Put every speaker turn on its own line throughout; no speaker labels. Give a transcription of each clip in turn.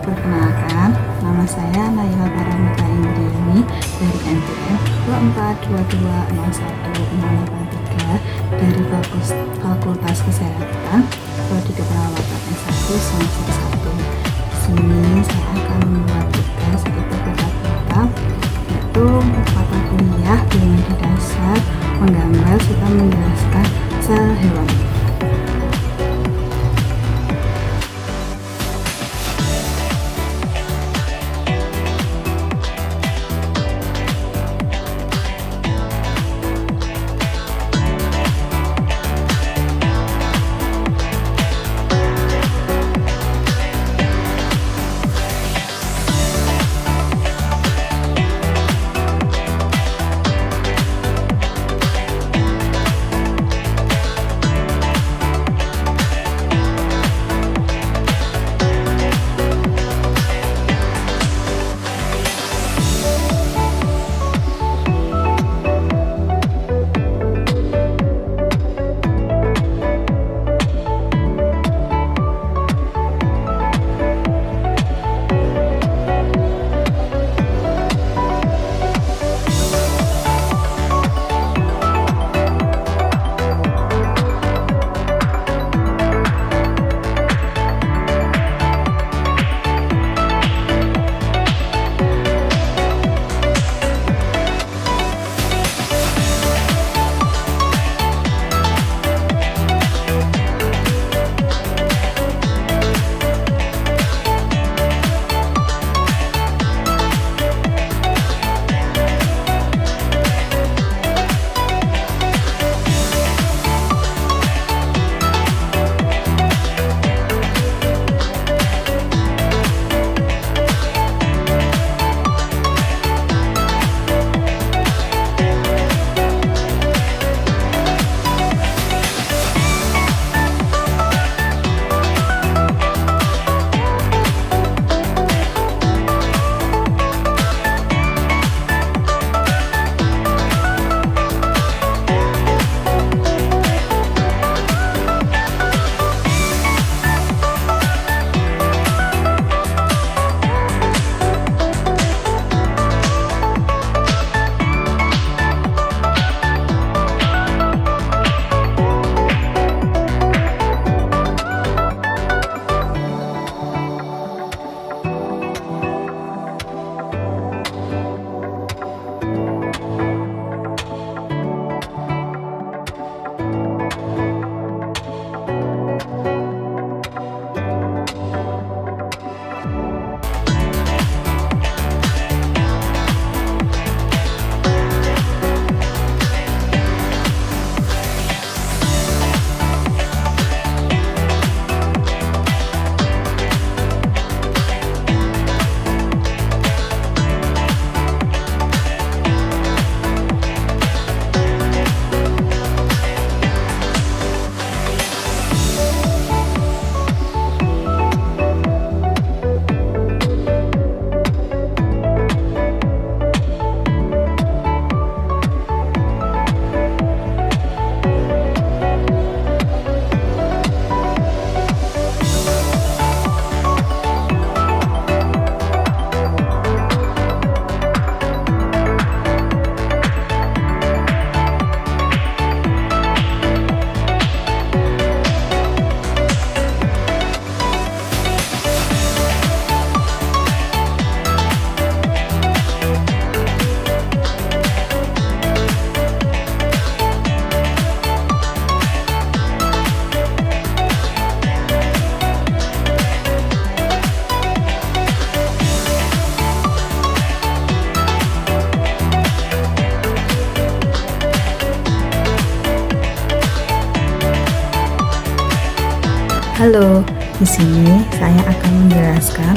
Perkenalkan, nama saya Naila Paramita Indriani dari NPM 242201083 dari Fakultas Kesehatan Prodi Keperawatan S1 semester 1. Di sini saya akan membuat tugas yaitu kita yaitu mata kuliah biologi dasar, menggambar serta menjelaskan sel hewan.
Halo, di sini saya akan menjelaskan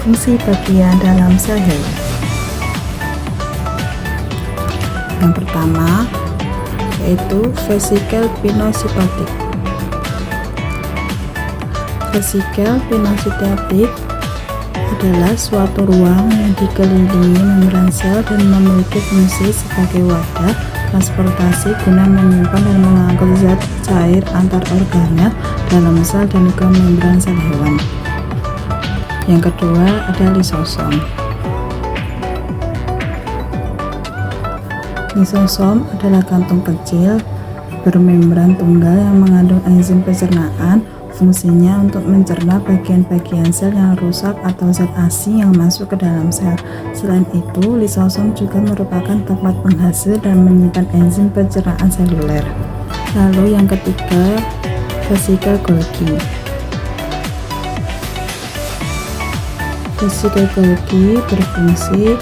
fungsi bagian dalam sel hewan. Yang pertama yaitu vesikel pinositotik. Vesikel pinositotik adalah suatu ruang yang dikelilingi membran sel dan memiliki fungsi sebagai wadah transportasi guna menyimpan dan mengangkut zat cair antar organel dalam sel dan ke membran sel hewan. Yang kedua ada lisosom. Lisosom adalah kantung kecil bermembran tunggal yang mengandung enzim pencernaan. Fungsinya untuk mencerna bagian-bagian sel yang rusak atau zat asing yang masuk ke dalam sel. Selain itu, lisosom juga merupakan tempat penghasil dan menyimpan enzim pencernaan seluler. Lalu yang ketiga, vesikel Golgi. Vesikel Golgi berfungsi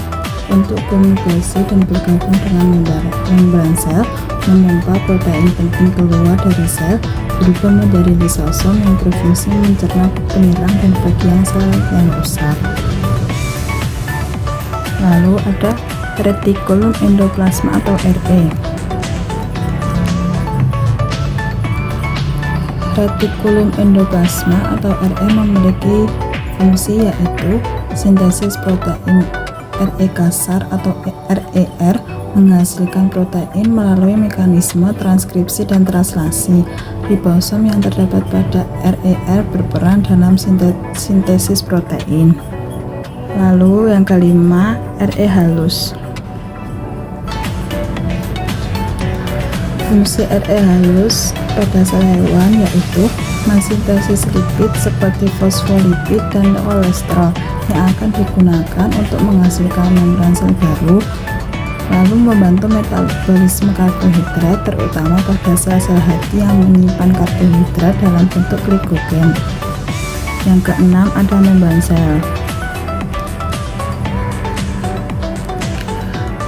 untuk komunikasi dan bergabung dengan membran sel, memompa protein penting keluar dari sel, berubah menjadi lisosom yang berfungsi mencerna penyerang dan bagian sel yang rusak. Lalu ada retikulum endoplasma atau RE. Retikulum endoplasma atau RE memiliki fungsi yaitu sintesis protein RE kasar atau RER, menghasilkan protein melalui mekanisme transkripsi dan translasi. Ribosom yang terdapat pada RER berperan dalam sintesis protein. Lalu yang kelima, RE halus. Fungsi RE halus pada sel hewan yaitu mensintesis lipid seperti fosfolipid dan kolesterol yang akan digunakan untuk menghasilkan membran sel baru, lalu membantu metabolisme karbohidrat terutama pada sel-sel hati yang menyimpan karbohidrat dalam bentuk glikogen. Yang keenam ada membran sel.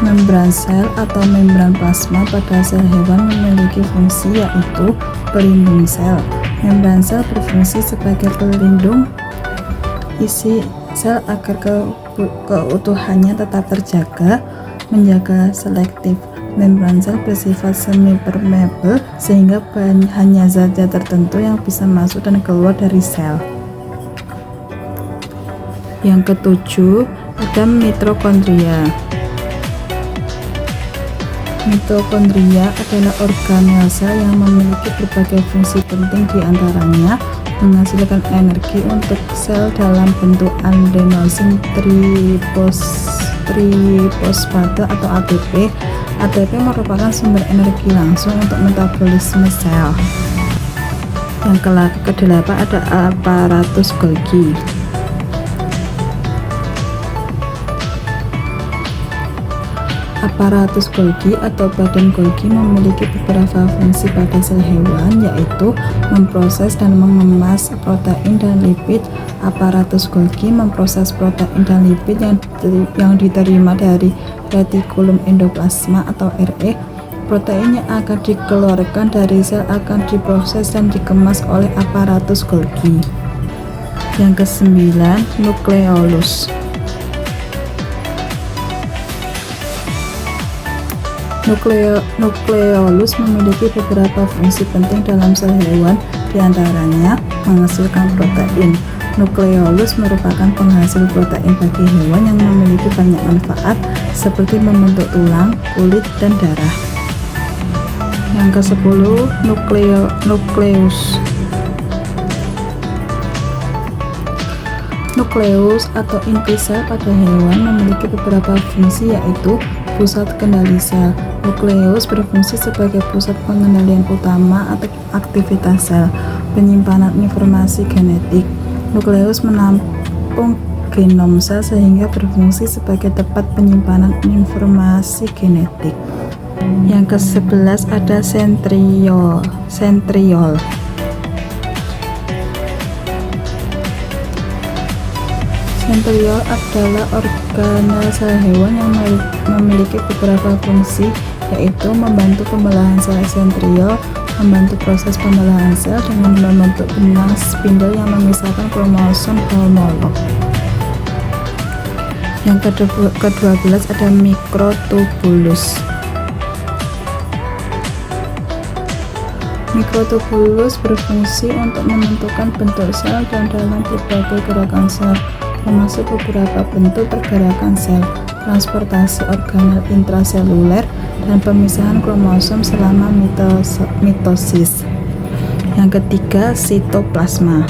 Membran sel atau membran plasma pada sel hewan memiliki fungsi yaitu pelindung sel. Membran sel berfungsi sebagai pelindung isi sel agar keutuhannya tetap terjaga, menjaga selektif. Membran sel bersifat semi permeable sehingga hanya zat-zat tertentu yang bisa masuk dan keluar dari sel. Yang ketujuh ada mitokondria. Mitokondria adalah organel sel yang memiliki berbagai fungsi penting, diantaranya menghasilkan energi untuk sel dalam bentuk adenosin trifosfat atau ATP. ATP merupakan sumber energi langsung untuk metabolisme sel. Yang kedelapan ada aparatus Golgi. Aparatus Golgi atau badan Golgi memiliki beberapa fungsi pada sel hewan, yaitu memproses dan mengemas protein dan lipid. Aparatus Golgi memproses protein dan lipid yang diterima dari retikulum endoplasma atau RE. Protein yang akan dikeluarkan dari sel akan diproses dan dikemas oleh aparatus Golgi. Yang kesembilan, nukleolus. Nukleolus memiliki beberapa fungsi penting dalam sel hewan, diantaranya menghasilkan protein. Nukleolus merupakan penghasil protein bagi hewan yang memiliki banyak manfaat seperti membentuk tulang, kulit, dan darah. Yang ke-10, nukleus. Nukleus atau inti sel pada hewan memiliki beberapa fungsi, yaitu pusat kendali sel. Nukleus berfungsi sebagai pusat pengendalian utama atau aktivitas sel, penyimpanan informasi genetik. Nukleus menampung genom sel sehingga berfungsi sebagai tempat penyimpanan informasi genetik. Yang ke-11 ada sentriol. Sentriol adalah organel sel hewan yang memiliki beberapa fungsi, yaitu membantu pembelahan sel. Sentriol membantu proses pembelahan sel dengan membentuk benang spindle yang memisahkan kromosom homolog. Yang ke-12 ada mikrotubulus. Mikrotubulus berfungsi untuk menentukan bentuk sel dan dalam berbagai gerakan sel, termasuk beberapa bentuk pergerakan sel, transportasi organel intraseluler, dan pemisahan kromosom selama mitosis. Yang ketiga, sitoplasma.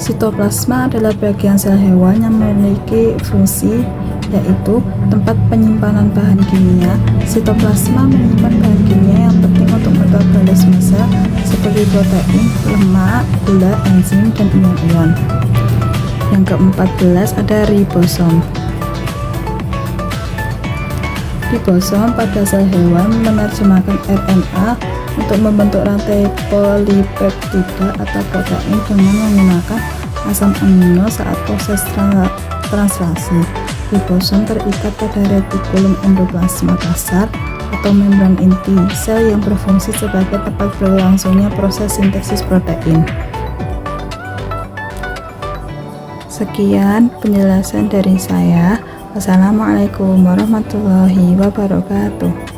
Sitoplasma adalah bagian sel hewan yang memiliki fungsi yaitu tempat penyimpanan bahan kimia. Sitoplasma menyimpan bahan kimia yang penting untuk metabolisme sel seperti protein, lemak, gula, enzim, dan ion-ion. Yang ke-14 ada ribosom. Ribosom pada sel hewan menerjemahkan RNA untuk membentuk rantai polipeptida atau protein dengan menggunakan asam amino saat proses translasi. Ribosom terikat pada retikulum endoplasma kasar atau membran inti sel yang berfungsi sebagai tempat berlangsungnya proses sintesis protein. Sekian penjelasan dari saya. Wassalamualaikum warahmatullahi wabarakatuh.